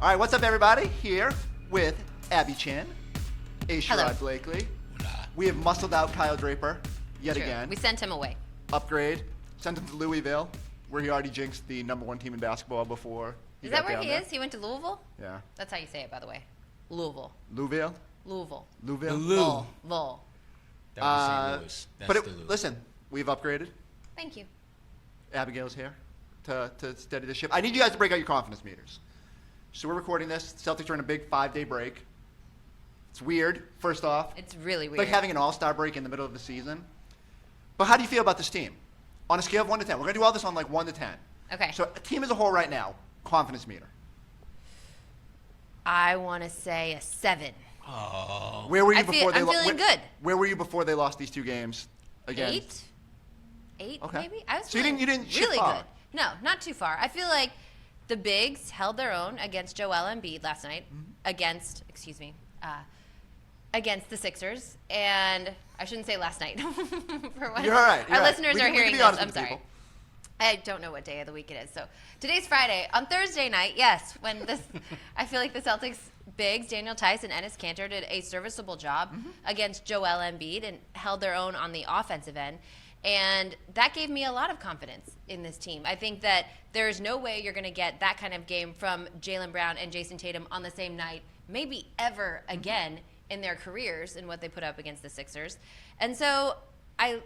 All right, what's up, everybody? Here with Abby Chin, Sherrod Blakely. We have muscled out Kyle Draper yet True. again. We sent him away. Upgrade. Sent him to Louisville, where he already jinxed the #1 team in basketball before. Is that where he is? He went to Louisville? Yeah. That's how you say it, by the way. Louisville. Louisville? Louisville. Louisville? Louisville. That was St. Louis. That's the Louis. Listen, we've upgraded. Thank you. Abigail's here to steady the ship. I need you guys to break out your confidence meters. So we're recording this. Celtics are in a big 5-day break. It's weird, first off. It's really It's weird. like having an all-star break in the middle of the season. But how do you feel about this team? On a scale of 1 to 10. We're going to do all this on like 1 to 10. Okay. So a team as a whole right now, confidence meter. I want to say a 7. Oh. Where were you I'm before they feeling good. Where were you before they lost these 2 games? Again. 8? 8, Okay. maybe? I was So you feeling didn't shit really far. good. No, not too far. I feel like the bigs held their own against Joel Embiid last night, against the Sixers, and I shouldn't say last night. For when You're all right. our listeners We are can hearing be this, honest I'm with the sorry. people. I don't know what day of the week it is. So today's Friday. On Thursday night, yes, when this, I feel like the Celtics bigs, Daniel Tice and Enes Kanter, did a serviceable job against Joel Embiid and held their own on the offensive end. And that gave me a lot of confidence in this team. I think that there is no way you're going to get that kind of game from Jaylen Brown and Jayson Tatum on the same night, maybe ever again in their careers and what they put up against the Sixers. And so I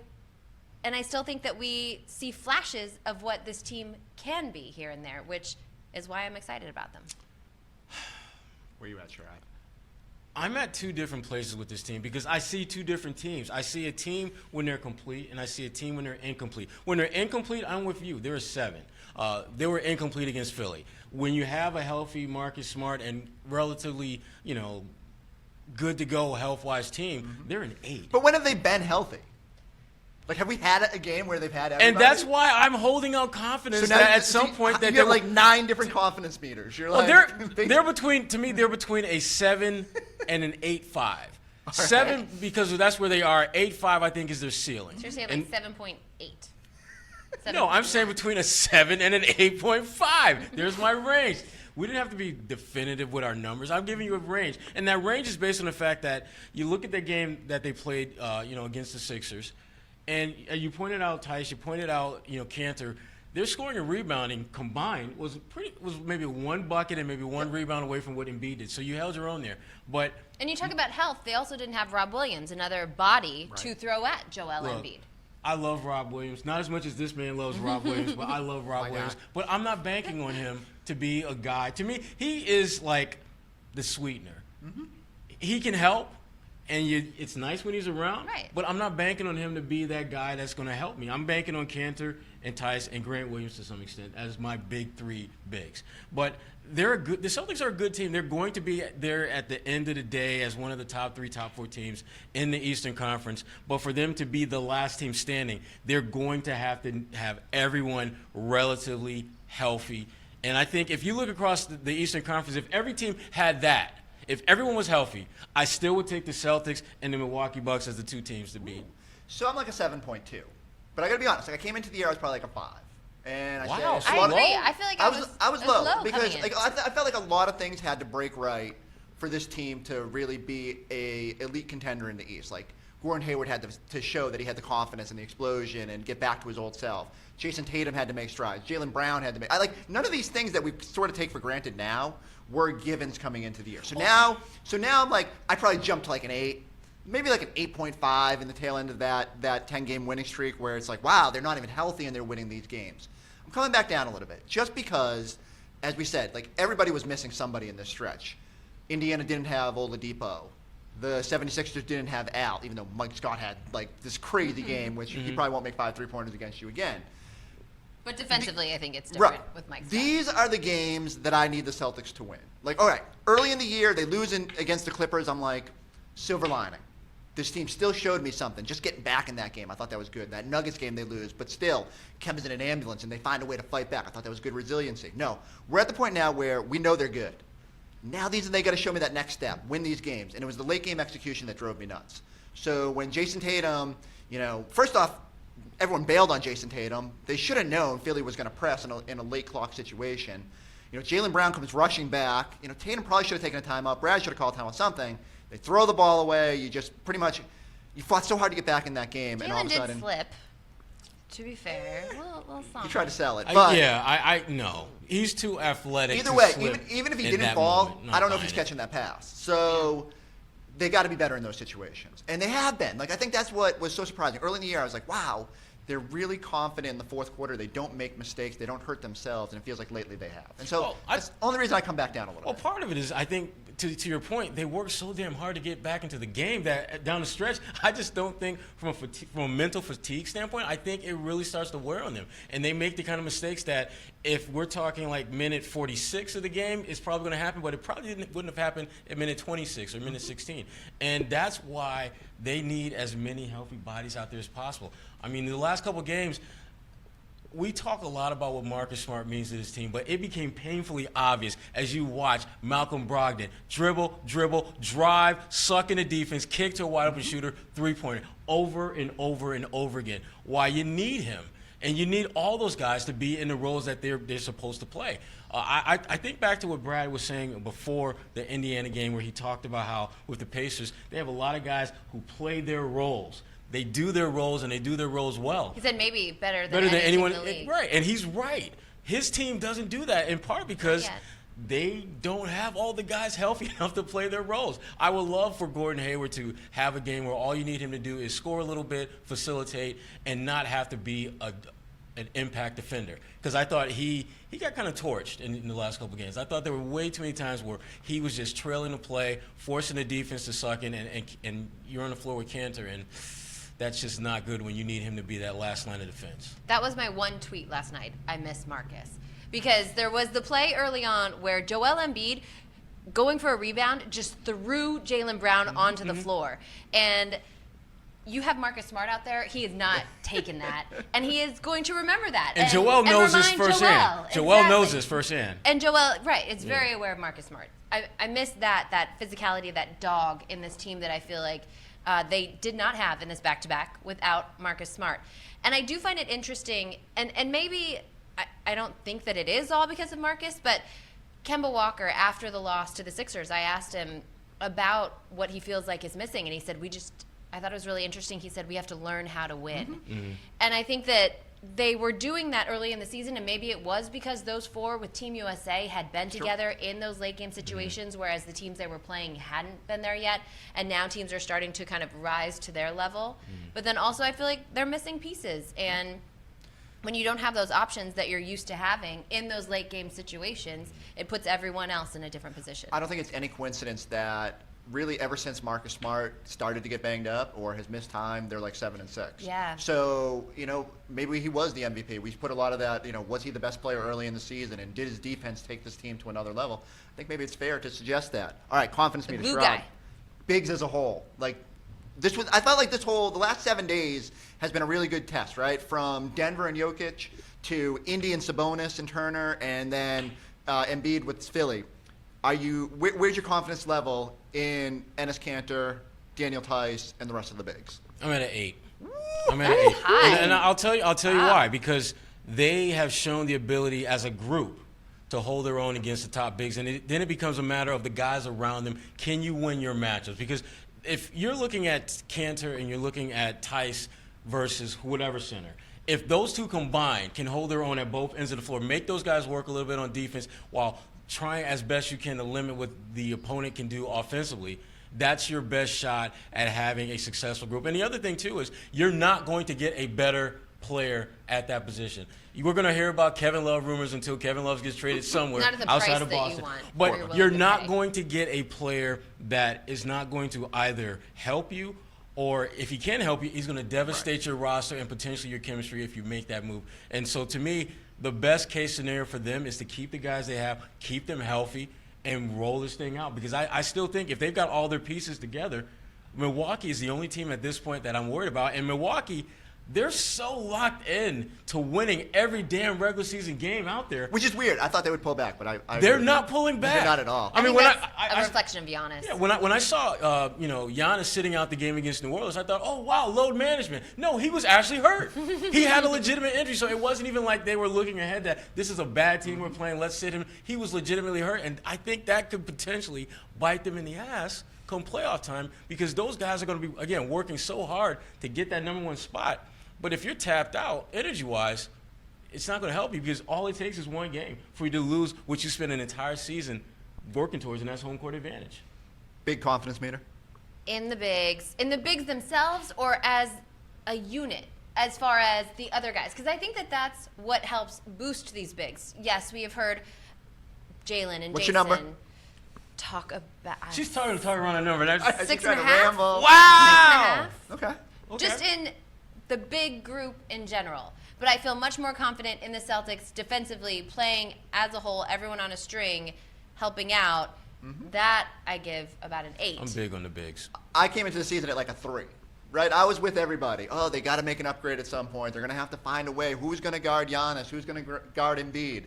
still think that we see flashes of what this team can be here and there, which is why I'm excited about them. Where you at, Sherrod? I'm at 2 different places with this team because I see 2 different teams. I see a team when they're complete, and I see a team when they're incomplete. When they're incomplete, I'm with you. They're a 7. They were incomplete against Philly. When you have a healthy Marcus Smart and relatively, good to go health-wise team, they're an 8. But when have they been healthy? Like, have we had a game where they've had everybody? And that's why I'm holding out confidence now that at some point that you have like 9 different confidence meters. You're like, they're between a 7 and an 8.5. 7 because that's where they are. 8.5 I think is their ceiling. So you're saying like 7.8. No, I'm saying between a 7 and an 8.5. There's my range. We didn't have to be definitive with our numbers. I'm giving you a range, and that range is based on the fact that you look at the game that they played, against the Sixers. And you pointed out, Tice, you pointed out, Kanter, their scoring and rebounding combined was maybe 1 bucket and maybe 1 rebound away from what Embiid did. So you held your own there. And you talk about health. They also didn't have Rob Williams, another body to throw at Joel Embiid. I love Rob Williams. Not as much as this man loves Rob Williams, but I love Rob Williams. But I'm not banking on him to be a guy. To me, he is like the sweetener. He can help. And it's nice when he's around, right. But I'm not banking on him to be that guy that's going to help me. I'm banking on Kanter and Tice and Grant Williams to some extent as my big 3 bigs. But the Celtics are a good team. They're going to be there at the end of the day as one of the top 3, top 4 teams in the Eastern Conference. But for them to be the last team standing, they're going to have everyone relatively healthy. And I think if you look across the Eastern Conference, if every team had that, if everyone was healthy, I still would take the Celtics and the Milwaukee Bucks as the 2 teams to beat. So I'm like a 7.2. But I got to be honest. Like, I came into the year, I was probably like a 5. And Wow, said, I agree. I feel like I was low because coming in. I felt like a lot of things had to break right for this team to really be a elite contender in the East. Like, Gordon Hayward had to show that he had the confidence and the explosion and get back to his old self. Jayson Tatum had to make strides. Jaylen Brown had to make. None of these things that we sort of take for granted now were givens coming into the year. So now I'm like, I probably jumped to like an 8, maybe like an 8.5 in the tail end of that 10-game winning streak where it's like, wow, they're not even healthy and they're winning these games. I'm coming back down a little bit just because, as we said, like everybody was missing somebody in this stretch. Indiana didn't have Oladipo. The 76ers didn't have Al, even though Mike Scott had like this crazy game, which he probably won't make 5 3-pointers against you again. But defensively, I think it's different with Mike Scott. These are the games that I need the Celtics to win. Like, all right, early in the year, they lose against the Clippers. I'm like, silver lining. This team still showed me something. Just getting back in that game, I thought that was good. That Nuggets game, they lose. But still, Kemba's in an ambulance, and they find a way to fight back. I thought that was good resiliency. No, we're at the point now where we know they're good. Now they got to show me that next step, win these games. And it was the late game execution that drove me nuts. So when Jayson Tatum, first off, everyone bailed on Jayson Tatum. They should have known Philly was going to press in a late clock situation. Jaylen Brown comes rushing back. Tatum probably should have taken a timeout. Brad should have called time on something. They throw the ball away. You just pretty much you fought so hard to get back in that game, and all of Jaylen a sudden did slip. To be fair, little you tried to sell it. But I no. He's too athletic. either to way, slip even if he in didn't that fall, moment. I don't know if he's buying it. catching that pass. So they got to be better in those situations, and they have been. I think that's what was so surprising. Early in the year, I was like, wow. They're really confident in the fourth quarter. They don't make mistakes. They don't hurt themselves. And it feels like lately they have. And so that's the only reason I come back down a little Well, bit. part of it is, I think, to your point, they work so damn hard to get back into the game that down the stretch, I just don't think from a mental fatigue standpoint, I think it really starts to wear on them. And they make the kind of mistakes that if we're talking like minute 46 of the game, it's probably going to happen, but it probably wouldn't have happened at minute 26 or minute 16. And that's why they need as many healthy bodies out there as possible. I mean, the last couple games, we talk a lot about what Marcus Smart means to this team, but it became painfully obvious as you watch Malcolm Brogdon dribble, drive, suck in the defense, kick to a wide open shooter, three-pointer, over and over and over again. Why you need him. And you need all those guys to be in the roles that they're supposed to play. I think back to what Brad was saying before the Indiana game where he talked about how with the Pacers, they have a lot of guys who play their roles. They do their roles, and they do their roles well. He said maybe better than anyone in the league. Right, and he's right. His team doesn't do that, in part because they don't have all the guys healthy enough to play their roles. I would love for Gordon Hayward to have a game where all you need him to do is score a little bit, facilitate, and not have to be an impact defender. Because I thought he got kind of torched in the last couple games. I thought there were way too many times where he was just trailing the play, forcing the defense to suck in, and you're on the floor with Cantor, and that's just not good when you need him to be that last line of defense. That was my one tweet last night. I miss Marcus. Because there was the play early on where Joel Embiid, going for a rebound, just threw Jaylen Brown onto the floor. And you have Marcus Smart out there. He is not taking that. And he is going to remember that. And Joel knows this remind firsthand. Joel knows this firsthand. And Joel, right, is very aware of Marcus Smart. I miss that physicality, that dog in this team that I feel like they did not have in this back-to-back without Marcus Smart. And I do find it interesting, and maybe I don't think that it is all because of Marcus, but Kemba Walker, after the loss to the Sixers, I asked him about what he feels like is missing, and he said, I thought it was really interesting. He said, we have to learn how to win. And I think that they were doing that early in the season, and maybe it was because those four with Team USA had been together in those late game situations, whereas the teams they were playing hadn't been there yet, and now teams are starting to kind of rise to their level. But then also I feel like they're missing pieces, and when you don't have those options that you're used to having in those late game situations, it puts everyone else in a different position. I don't think it's any coincidence that really ever since Marcus Smart started to get banged up or has missed time, they're like 7-6. Yeah. So, maybe he was the MVP. We put a lot of that, was he the best player early in the season, and did his defense take this team to another level? I think maybe it's fair to suggest that. All right, confidence meter, blue Sherrod. guy. Bigs as a whole. I felt like the last 7 days has been a really good test, right? From Denver and Jokic to Indy and Sabonis and Turner, and then Embiid with Philly. Where's your confidence level in Enes Kanter, Daniel Tice, and the rest of the bigs? I'm at an 8. I'm at an 8. high. And I'll tell you why. Because they have shown the ability as a group to hold their own against the top bigs, and then it becomes a matter of the guys around them. Can you win your matchups? Because if you're looking at Kanter and you're looking at Tice versus whatever center, if those two combined can hold their own at both ends of the floor, make those guys work a little bit on defense while trying as best you can to limit what the opponent can do offensively, that's your best shot at having a successful group. And the other thing, too, is you're not going to get a better player at that position. We're going to hear about Kevin Love rumors until Kevin Love gets traded somewhere Not at the outside price of that you Boston. want, or But you're you're willing to not pay. going to get a player that is not going to either help you, or if he can help you, he's going to devastate your roster and potentially your chemistry if you make that move. And so to me, the best case scenario for them is to keep the guys they have, keep them healthy, and roll this thing out. Because I still think if they've got all their pieces together, Milwaukee is the only team at this point that I'm worried about. And Milwaukee, they're so locked in to winning every damn regular season game out there. Which is weird. I thought they would pull back, but I They're agree. not pulling back. They're not at all. I mean, think when that's a reflection of Giannis. Yeah, when I saw Giannis sitting out the game against New Orleans, I thought, oh wow, load management. No, he was actually hurt. He had a legitimate injury, so it wasn't even like they were looking ahead that this is a bad team we're playing. Let's sit him. He was legitimately hurt, and I think that could potentially bite them in the ass come playoff time because those guys are going to be again working so hard to get that number one spot. But if you're tapped out energy-wise, it's not going to help you because all it takes is one game for you to lose what you spent an entire season working towards, and that's home court advantage. Big confidence meter. In the bigs themselves, or as a unit, as far as the other guys? Because I think that's what helps boost these bigs. Yes, we have heard Jaylen and What's Jayson your number? talk about. She's talking around a number. That's She's 6.5? trying to ramble. wow. 6.5? Okay. Just in the big group in general. But I feel much more confident in the Celtics defensively, playing as a whole, everyone on a string, helping out. That I give about an 8. I'm big on the bigs. I came into the season at like a 3. Right? I was with everybody. Oh, they got to make an upgrade at some point. They're going to have to find a way. Who's going to guard Giannis? Who's going to guard Embiid?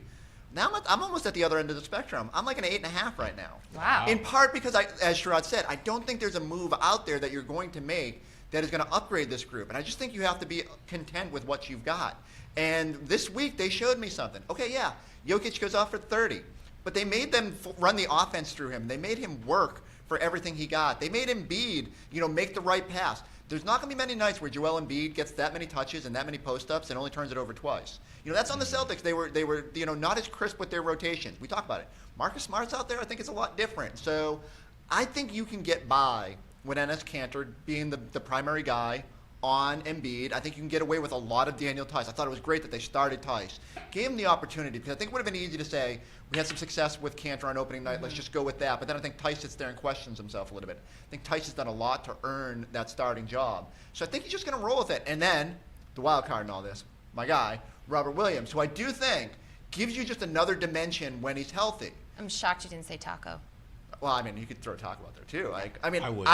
Now I'm almost at the other end of the spectrum. I'm like an 8.5 right now. Wow. In part because, as Sherrod said, I don't think there's a move out there that you're going to make that is going to upgrade this group. And I just think you have to be content with what you've got. And this week, they showed me something. Okay, yeah, Jokic goes off for 30. But they made them run the offense through him. They made him work for everything he got. They made Embiid, make the right pass. There's not going to be many nights where Joel Embiid gets that many touches and that many post-ups and only turns it over twice. That's on the Celtics. They were not as crisp with their rotations. We talk about it. Marcus Smart's out there. I think it's a lot different. So I think you can get by with Enes Kanter being the primary guy on Embiid. I think you can get away with a lot of Daniel Tice. I thought it was great that they started Tice. Gave him the opportunity because I think it would have been easy to say, we had some success with Kanter on opening night, let's just go with that. But then I think Tice sits there and questions himself a little bit. I think Tice has done a lot to earn that starting job. So I think he's just going to roll with it. And then, the wild card in all this, my guy, Robert Williams, who I do think gives you just another dimension when he's healthy. I'm shocked you didn't say Taco. Well, I mean, you could throw Taco out there too. I would.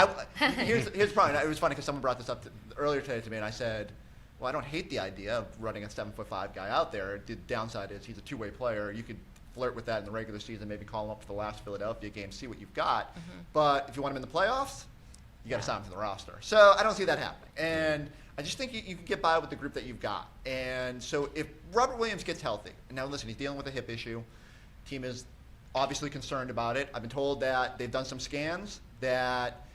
Here's the problem. It was funny because someone brought this up earlier today to me, and I said, well, I don't hate the idea of running a 7'5" guy out there. The downside is he's a two-way player. You could flirt with that in the regular season, maybe call him up for the last Philadelphia game, see what you've got. But if you want him in the playoffs, you got to sign him to the roster. So I don't see that happening. And I just think you can get by with the group that you've got. And so if Robert Williams gets healthy, and now listen, he's dealing with a hip issue. Team is obviously concerned about it. I've been told that they've done some scans that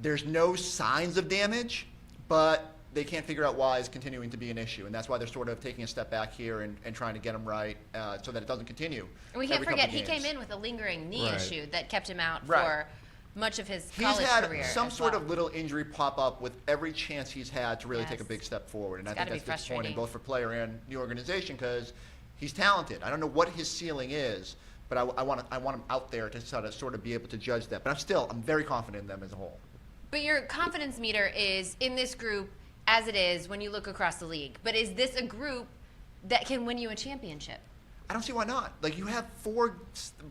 there's no signs of damage, but they can't figure out why it's continuing to be an issue. And that's why they're sort of taking a step back here and trying to get him right so that it doesn't continue. And we can't every forget, couple he games. came in with a lingering knee Right. issue that kept him out Right. for much of his He's college had career. some as sort well. of little injury pop up with every chance he's had to really Yes. take a big step forward. And It's I gotta think be that's disappointing frustrating. both for player and the organization because he's talented. I don't know what his ceiling is, but I want him out there to sort of be able to judge that. But I'm very confident in them as a whole. But your confidence meter is in this group as it is when you look across the league. But is this a group that can win you a championship? I don't see why not. Like, you have 4,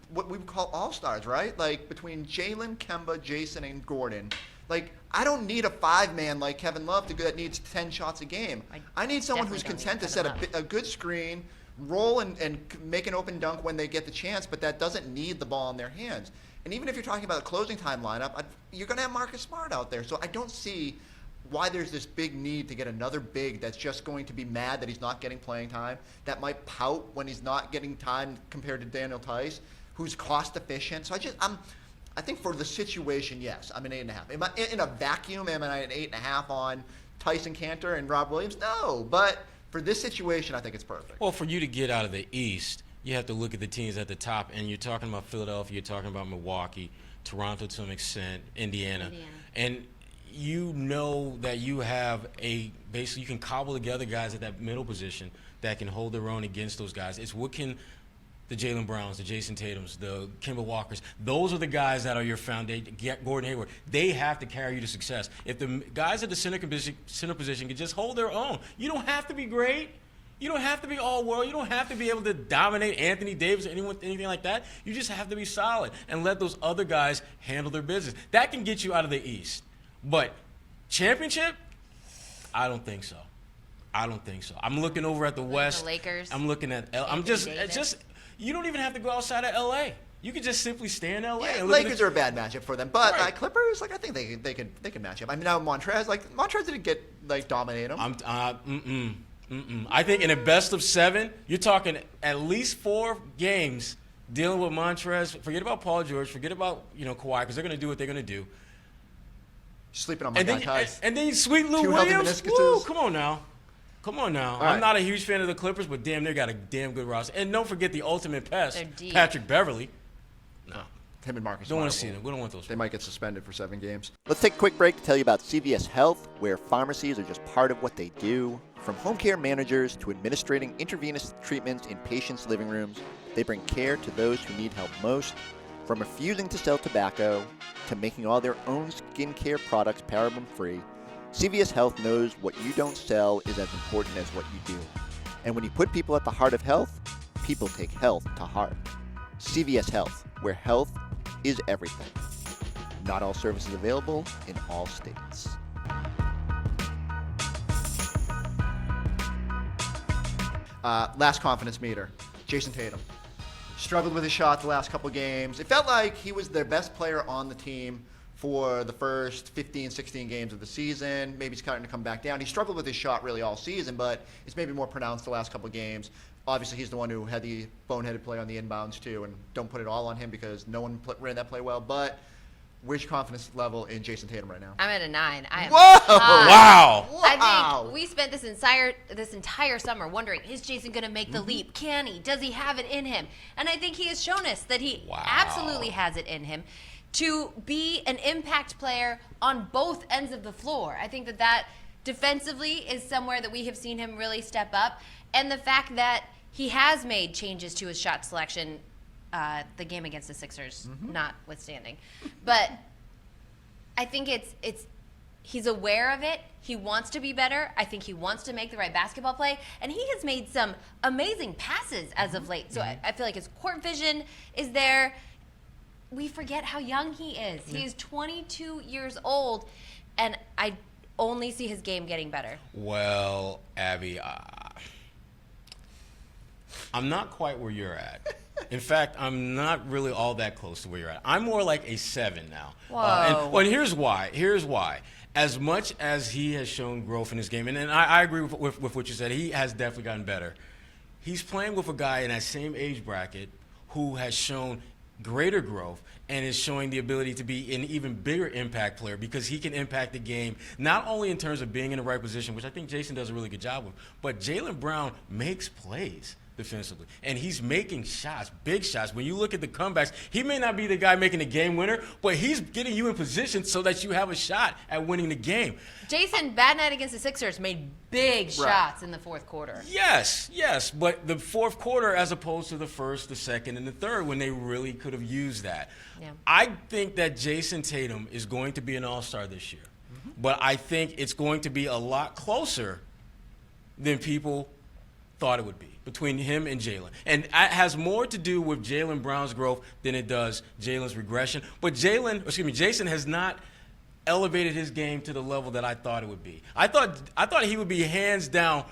what we would call all-stars, right? Like, between Jaylen, Kemba, Jayson, and Gordon. Like, I don't need a 5-man like Kevin Love that needs 10 shots a game. I I need someone who's definitely content to don't set need Kevin a good screen, roll and make an open dunk when they get the chance, but that doesn't need the ball in their hands. And even if you're talking about a closing time lineup, you're going to have Marcus Smart out there. So I don't see why there's this big need to get another big that's just going to be mad that he's not getting playing time, that might pout when he's not getting time compared to Daniel Tice, who's cost efficient. So I think for the situation, yes, I'm an 8.5. Am I in a vacuum? Am I an 8.5 on Tyson Kanter and Rob Williams? No, but for this situation, I think it's perfect. Well, for you to get out of the East, you have to look at the teams at the top, and you're talking about Philadelphia, you're talking about Milwaukee, Toronto to some extent, Indiana. And you know that you have basically you can cobble together guys at that middle position that can hold their own against those guys. It's what can the Jaylen Browns, the Jayson Tatums, the Kemba Walkers, those are the guys that are your foundation. Gordon Hayward, they have to carry you to success. If the guys at the center position can just hold their own, you don't have to be great. You don't have to be all-world. You don't have to be able to dominate Anthony Davis or anything like that. You just have to be solid and let those other guys handle their business. That can get you out of the East. But championship, I don't think so. I don't think so. I'm looking over at the West. The Lakers. I'm looking at I'm just you don't even have to go outside of LA. You could just simply stay in LA. Yeah, and look at Lakers are a bad matchup for them, but Right. Clippers, I think they can match up. I mean, now Montrez didn't get dominate them. I think in a best of 7, you're talking at least 4 games dealing with Montrez. Forget about Paul George. Forget about Kawhi, because they're going to do what they're going to do. Sleeping on my And guy then, Tice. and then sweet Lou Two healthy Williams. meniscuses. Woo, come on now. I'm right. not a huge fan of the Clippers, but damn, they got a damn good roster. And don't forget the ultimate pest, They're deep. Patrick Beverly. No, Him and Marcus don't want Smart to see will- them. We don't want those. They might get suspended for 7 games. Let's take a quick break to tell you about CVS Health, where pharmacies are just part of what they do. From home care managers to administrating intravenous treatments in patients' living rooms, they bring care to those who need help most. From refusing to sell tobacco to making all their own skincare products paraben-free, CVS Health knows what you don't sell is as important as what you do. And when you put people at the heart of health, people take health to heart. CVS Health, where health is everything. Not all services available in all states. Last confidence meter, Jayson Tatum. Struggled with his shot the last couple games. It felt like he was their best player on the team for the first 15, 16 games of the season. Maybe he's starting to come back down. He struggled with his shot really all season, but it's maybe more pronounced the last couple games. Obviously, he's the one who had the boneheaded play on the inbounds too, and don't put it all on him because no one ran that play well. But where's your confidence level in Jayson Tatum right now? I'm at a 9. I am Whoa! high. Wow. I think we spent this entire summer wondering, is Jayson going to make the leap? Can he? Does he have it in him? And I think he has shown us that he absolutely has it in him to be an impact player on both ends of the floor. I think that defensively is somewhere that we have seen him really step up. And the fact that he has made changes to his shot selection, the game against the Sixers notwithstanding. But I think he's aware of it. He wants to be better. I think he wants to make the right basketball play. And he has made some amazing passes as of late. So I feel like his court vision is there. We forget how young he is. He is 22 years old, and I only see his game getting better. Well, Abby, I'm not quite where you're at. In fact, I'm not really all that close to where you're at. I'm more like a 7 now. Whoa. And here's why. Here's why. As much as he has shown growth in his game, and I agree with what you said, he has definitely gotten better. He's playing with a guy in that same age bracket who has shown greater growth and is showing the ability to be an even bigger impact player because he can impact the game not only in terms of being in the right position, which I think Jayson does a really good job with, but Jaylen Brown makes plays defensively, and he's making shots, big shots. When you look at the comebacks, he may not be the guy making the game winner, but he's getting you in position so that you have a shot at winning the game. Jayson, bad night against the Sixers, made big shots in the fourth quarter. Yes, but the fourth quarter as opposed to the first, the second, and the third when they really could have used that. Yeah. I think that Jayson Tatum is going to be an all-star this year, but I think it's going to be a lot closer than people thought it would be between him and Jaylen. And it has more to do with Jaylen Brown's growth than it does Jaylen's regression. But Jayson has not elevated his game to the level that I thought it would be. I thought he would be hands down,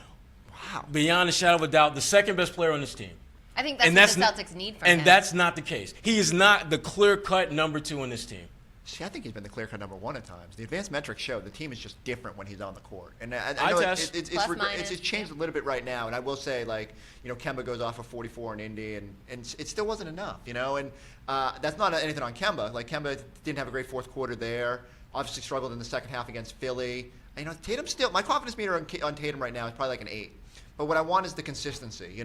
beyond a shadow of a doubt, the second best player on this team. I think that's what the Celtics need from him. And that's not the case. He is not the clear-cut number 2 on this team. See, I think he's been the clear-cut number 1 at times. The advanced metrics show the team is just different when he's on the court. And I know it's changed a little bit right now. And I will say, Kemba goes off of 44 in Indy, and it still wasn't enough, And that's not anything on Kemba. Kemba didn't have a great fourth quarter there. Obviously struggled in the second half against Philly. Tatum still, my confidence meter on Tatum right now is probably like an 8. But what I want is the consistency,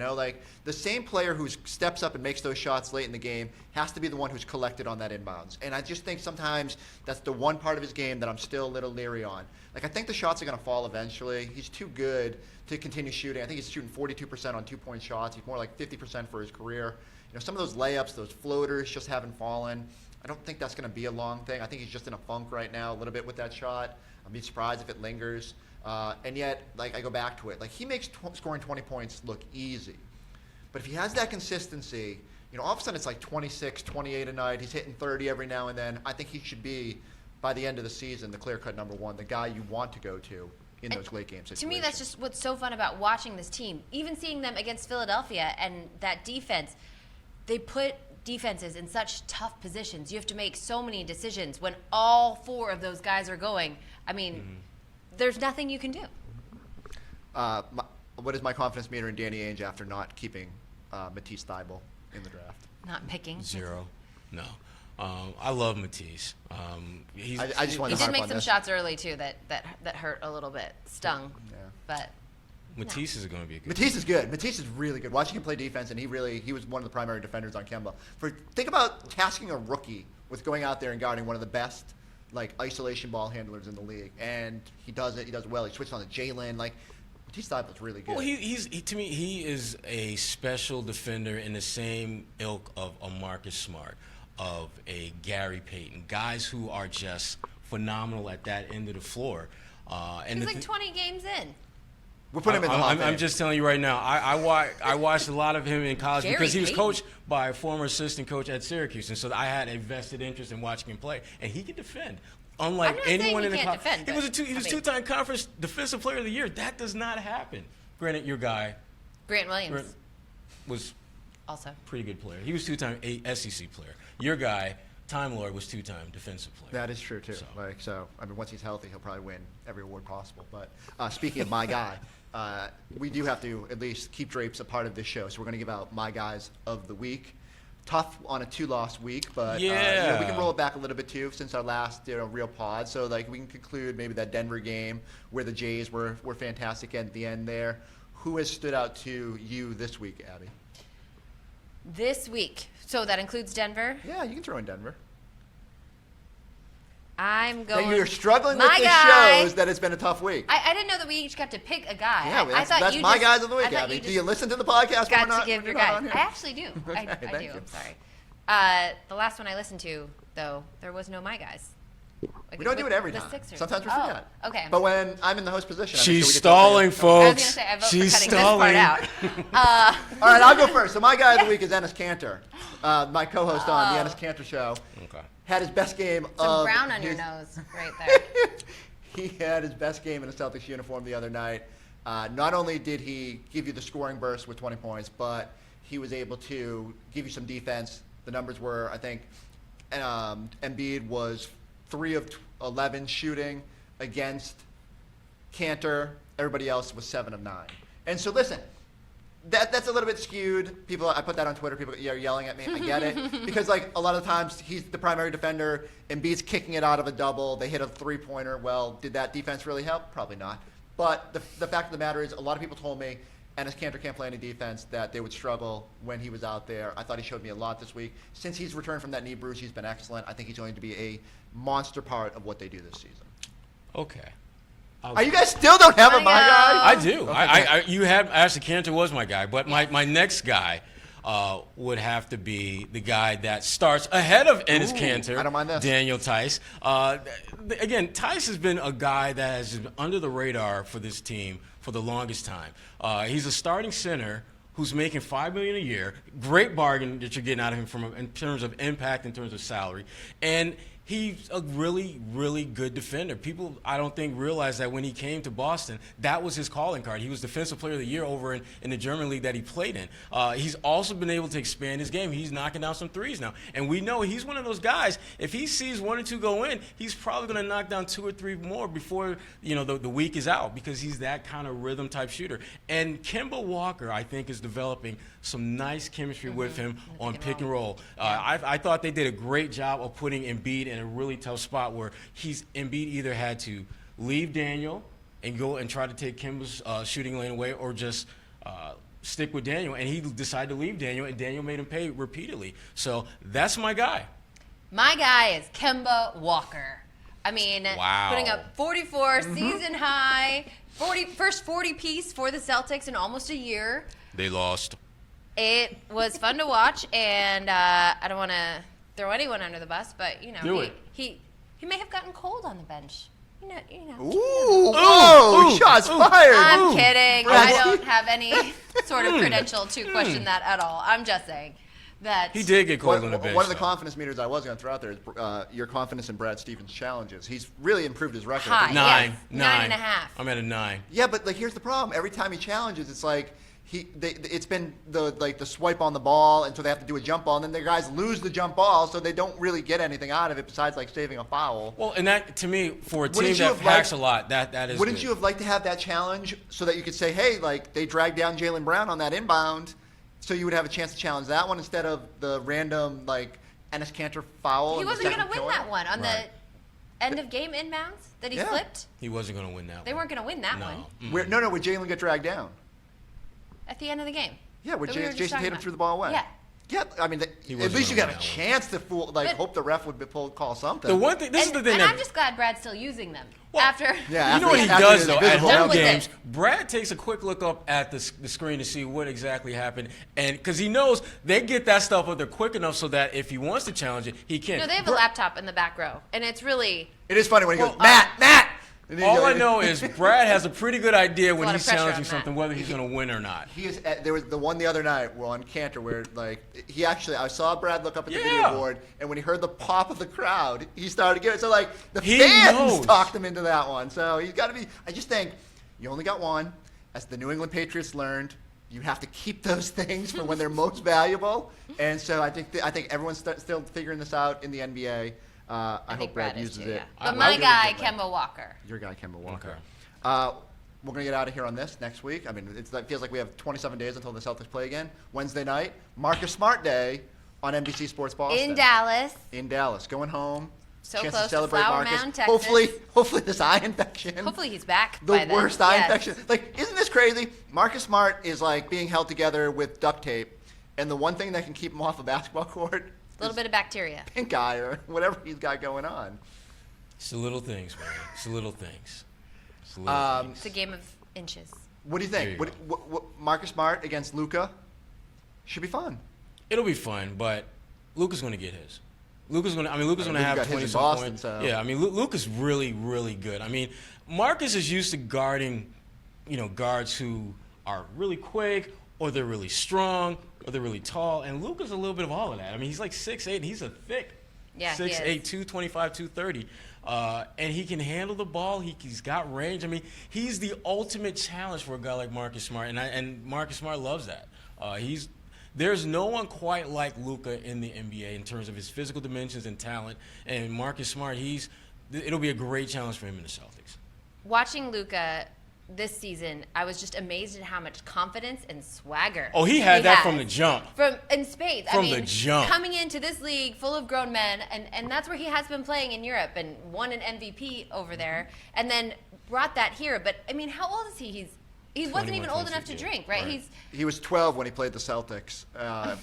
the same player who steps up and makes those shots late in the game has to be the one who's collected on that inbounds. And I just think sometimes that's the one part of his game that I'm still a little leery on. I think the shots are going to fall eventually. He's too good to continue shooting. I think he's shooting 42% on 2-point shots. He's more like 50% for his career. Some of those layups, those floaters just haven't fallen. I don't think that's going to be a long thing. I think he's just in a funk right now a little bit with that shot. I'd be surprised if it lingers. And yet, I go back to it. He makes scoring 20 points look easy. But if he has that consistency, all of a sudden it's 26, 28 a night. He's hitting 30 every now and then. I think he should be, by the end of the season, the clear-cut number 1, the guy you want to go to in those late game situations. To me, that's just what's so fun about watching this team. Even seeing them against Philadelphia and that defense, they put defenses in such tough positions. You have to make so many decisions when all 4 of those guys are going. I mean, there's nothing you can do. What is my confidence meter in Danny Ainge after not keeping Matisse Thybulle in the draft? Not picking. 0. No. I love Matisse. I just want He to did harp make on some this. shots early too that hurt a little bit, stung. Yeah. But Matisse is going to be a good. Matisse is good. Matisse is really good. Watching him play defense, and he was one of the primary defenders on Kemba. Think about tasking a rookie with going out there and guarding one of the best isolation ball handlers in the league, and he does it. He does it well. He switched on to Jaylen. Matisse Thybulle's really good. Well, to me, he is a special defender in the same ilk of a Marcus Smart, of a Gary Payton, guys who are just phenomenal at that end of the floor. And he's 20 games in. We'll put him in the Hall of Fame. I'm just telling you right now. I watched a lot of him in college Gary because he was Payton. coached by a former assistant coach at Syracuse, and so I had a vested interest in watching him play, and he can defend. Unlike I'm not saying anyone he in the can't defend, he was but, he was two-time conference defensive player of the year. That does not happen. Granted, your guy Grant Williams was also pretty good player. He was two-time SEC player. Your guy, Time Lord, was two-time defensive player. That is true too. Once he's healthy, he'll probably win every award possible. But speaking of my guy, we do have to at least keep Drapes a part of this show. So we're going to give out my guys of the week. Tough on a 2-loss week, but we can roll it back a little bit too since our last real pod. So we can conclude maybe that Denver game where the Jays were fantastic at the end there. Who has stood out to you this week, Abby? this week. So that includes Denver. Yeah, you can throw in Denver. I'm going. That you're struggling with my this guy. shows that it's been a tough week. I didn't know that we each got to pick a guy. Yeah, I thought that's you my just, guys of the I week, thought Abby. you Do just you listen to the podcast? when got we're not, to give when your you're not guys. on here? I actually do. Okay, I thank do. you. I'm sorry. The last one I listened to, though, there was no my guys. We don't do it every the time. Sixers. Sometimes we Oh, forget. okay. But when I'm in the host position, I make sure She's we get stalling, something. I was folks. gonna say I vote She's for cutting stalling. this part out. All right, I'll go first. So my guy of the week is Ennis Cantor, my co-host on the Oh. Ennis Cantor Show. Okay. Had his best game Some of brown on your his- nose, right there. He had his best game in a Celtics uniform the other night. Not only did he give you the scoring burst with 20 points, but he was able to give you some defense. The numbers were, I think, Embiid was 3 of 11 shooting against Cantor. Everybody else was 7 of 9. And so listen, that's a little bit skewed. People, I put that on Twitter. People are yelling at me. I get it because like a lot of the times he's the primary defender. Embiid's kicking it out of a double. They hit a 3-pointer. Well, did that defense really help? Probably not. But the fact of the matter is, a lot of people told me Ennis Cantor can't play any defense, that they would struggle when he was out there. I thought he showed me a lot this week. Since he's returned from that knee bruise, he's been excellent. I think he's going to be a monster part of what they do this season. Okay. Are you guys still don't have a my guy? I do. Okay. You had actually Cantor was my guy, but my next guy would have to be the guy that starts ahead of Ennis Ooh, Cantor. I don't mind this. Daniel Tice. Again, Tice has been a guy that has been under the radar for this team for the longest time. He's a starting center who's making $5 million a year. Great bargain that you're getting out of him in terms of impact, in terms of salary, and he's a really, really good defender. People, I don't think, realize that when he came to Boston, that was his calling card. He was Defensive Player of the Year over in the German league that he played in. He's also been able to expand his game. He's knocking down some threes now. And we know he's one of those guys, if he sees 1 or 2 go in, he's probably going to knock down 2 or 3 more before the week is out, because he's that kind of rhythm-type shooter. And Kemba Walker, I think, is developing some nice chemistry with him on pick and roll. I thought they did a great job of putting Embiid in a really tough spot where Embiid either had to leave Daniel and go and try to take Kemba's shooting lane away, or just stick with Daniel. And he decided to leave Daniel, and Daniel made him pay repeatedly. So that's my guy. My guy is Kemba Walker. I mean, Wow. putting up 44 season high, first 40 piece for the Celtics in almost a year. They lost. It was fun to watch, and I don't want to throw anyone under the bus, but Do it. he may have gotten cold on the bench. Ooh, whoa, shots fired. I'm Ooh. kidding. Right. I don't have any sort of credential to question that at all. I'm just saying. that He did get cold on the bench. One of the though. confidence meters I was going to throw out there is your confidence in Brad Stevens' challenges. He's really improved his record. High. Nine. Yes, 9.5. I'm at a 9. Yeah, but like here's the problem. Every time he challenges, it's like it's been the swipe on the ball, and so they have to do a jump ball, and then the guys lose the jump ball, so they don't really get anything out of it besides like saving a foul. Well, and that to me, for a team Wouldn't you that have packs liked- a lot, that is. Wouldn't good. you have liked to have that challenge so that you could say, hey, like they dragged down Jaylen Brown on that inbound, so you would have a chance to challenge that one instead of the random like Enes Kanter foul. he in the wasn't going to second win quarter? that one on Right. the end of game inbounds that he Yeah. flipped. He wasn't going to win that. They one. weren't going to win that No. one Mm-mm. No, where Jaylen got dragged down. at the end of the game. Yeah, where that we were just Jason talking Tatum about. threw the ball away. Yeah. Yeah, I mean, He at wasn't least you gonna got a win that chance to But- hope the ref would call something. The one thing. This is the thing. And that, I'm just glad Brad's still using them Well, after. Yeah, you know what he after does his though at visible Done home with games. it. Brad takes a quick look up at the screen to see what exactly happened, and because he knows they get that stuff up there quick enough so that if he wants to challenge it, he can. No, they have a laptop in the back row, and it's really. It is funny when he goes, Well, Matt. And then All you I go- know is Brad has a pretty good idea a when lot he's of pressure challenging on Matt. something, whether he's going to win or not. He is. There was the one the other night on Cantor where like I saw Brad look up at the Yeah. video board, and when he heard the pop of the crowd, he started to get it. So like the He fans knows. talked him into that one. So he's got to be. I just think you only got one. As the New England Patriots learned, you have to keep those things for when they're most valuable. And so I think everyone's still figuring this out in the NBA. I think hope Brad Brad is uses too, it. yeah. I But my really guy, do. Kemba Walker. Your guy, Kemba Walker. Okay. We're going to get out of here on this next week. I mean, it feels like we have 27 days until the Celtics play again. Wednesday night, Marcus Smart Day on NBC Sports Boston. In Dallas. In Dallas. Going home. So Chance close to to celebrate Flower Marcus. Mound, Texas. Hopefully this eye infection. Hopefully he's back. The by then. worst eye Yes. infection. Like, isn't this crazy? Marcus Smart is like being held together with duct tape. And the one thing that can keep him off a basketball court A little bit of bacteria. pink eye or whatever he's got going on. It's the little things, man. It's the little things. It's the Um, little things. It's a game of inches. What do you There think? you What Marcus Smart against Luka should be fun. It'll be fun, but Luka's going to get his. Luka's going to Luka have got his 20 in some Boston, points. so- Yeah, I mean Luka's really really good. I mean Marcus is used to guarding, guards who are really quick or they're really strong or they're really tall, and Luka's a little bit of all of that. I mean he's like 6'8", and he's a thick Yeah, he 6'8", is. 225, 230. And he can handle the ball. He's got range. I mean, he's the ultimate challenge for a guy like Marcus Smart, and Marcus Smart loves that. There's no one quite like Luka in the NBA in terms of his physical dimensions and talent. And Marcus Smart, it'll be a great challenge for him in the Celtics. Watching Luka this season, I was just amazed at how much confidence and swagger. Oh, he had that has. from the jump. In spades. From the jump. Coming into this league full of grown men, and that's where he has been playing in Europe and won an MVP over there, and then brought that here. But, I mean, how old is he? He wasn't 21, even old enough 26, to yeah. drink, right? Right. He was 12 when he played the Celtics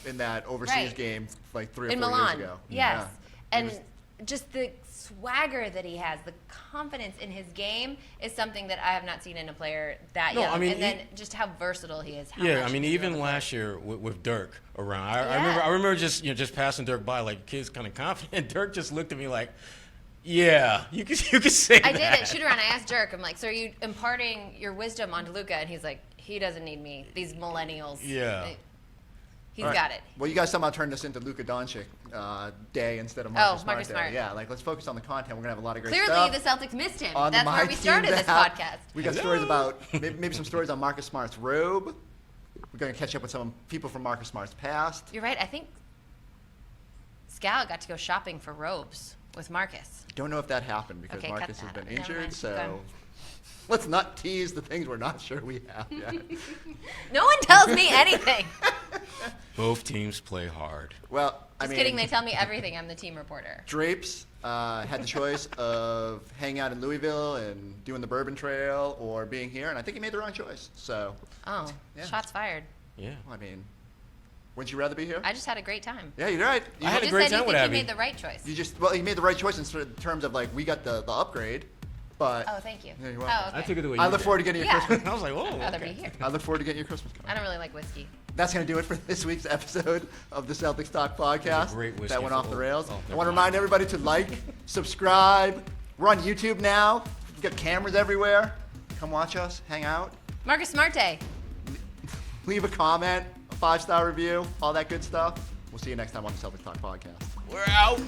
in that overseas Right. game like 3 or in 4 Milan. years ago. Yes. Yeah. And just the swagger that he has, the confidence in his game is something that I have not seen in a player that No, young. I mean, and then just how versatile he is. How Yeah, much I mean, he can do even on the court. last year with Dirk around, Yeah. I remember just passing Dirk by, like kids kind of confident. Dirk just looked at me like, "Yeah, you could say I that." did at shoot around. I asked Dirk, I'm like, so are you imparting your wisdom onto Luka? And he's like, he doesn't need me. These millennials. Yeah. He's All right. got it. Well, you guys somehow turned this into Luka Doncic Day instead of Marcus Smart Marcus Day. Smart. Yeah, like let's focus on the content. We're gonna have a lot of great Clearly, stuff. the Celtics missed him. on the That's My where we Team started this app. podcast. We got Hello. stories about maybe some stories on Marcus Smart's robe. We're gonna catch up with some people from Marcus Smart's past. You're right. I think Scal got to go shopping for robes with Marcus. Don't know if that happened because Okay, cut Marcus has that been out. Never injured. mind. So Go on. let's not tease the things we're not sure we have yet. No one tells me anything. Both teams play hard. Well, I Just mean, kidding. They tell me everything. I'm the team reporter. Drapes had the choice of hanging out in Louisville and doing the Bourbon Trail or being here, and I think he made the wrong choice. So, Oh, Yeah. shots fired. Yeah. I mean, wouldn't you rather be here? I just had a great time. Yeah, you're right. I had You a just great said time you with think Abby. you made the right choice. He made the right choice in terms of like we got the upgrade, but Oh, thank you. Yeah, you're welcome. Oh, okay. I took it the way I you look did. forward to getting your Yeah. Christmas. I was like, "Oh, I'd rather okay." be here. I look forward to getting your Christmas card. I don't really like whiskey. That's going to do it for this week's episode of the Celtics Talk podcast. great whiskey That went for off the old- rails. oh, I never want to mind. remind everybody to like, subscribe. We're on YouTube now. We've got cameras everywhere. Come watch us, hang out, Marcus Smart Day. leave a comment, a 5-star review, all that good stuff. We'll see you next time on the Celtics Talk podcast. We're out.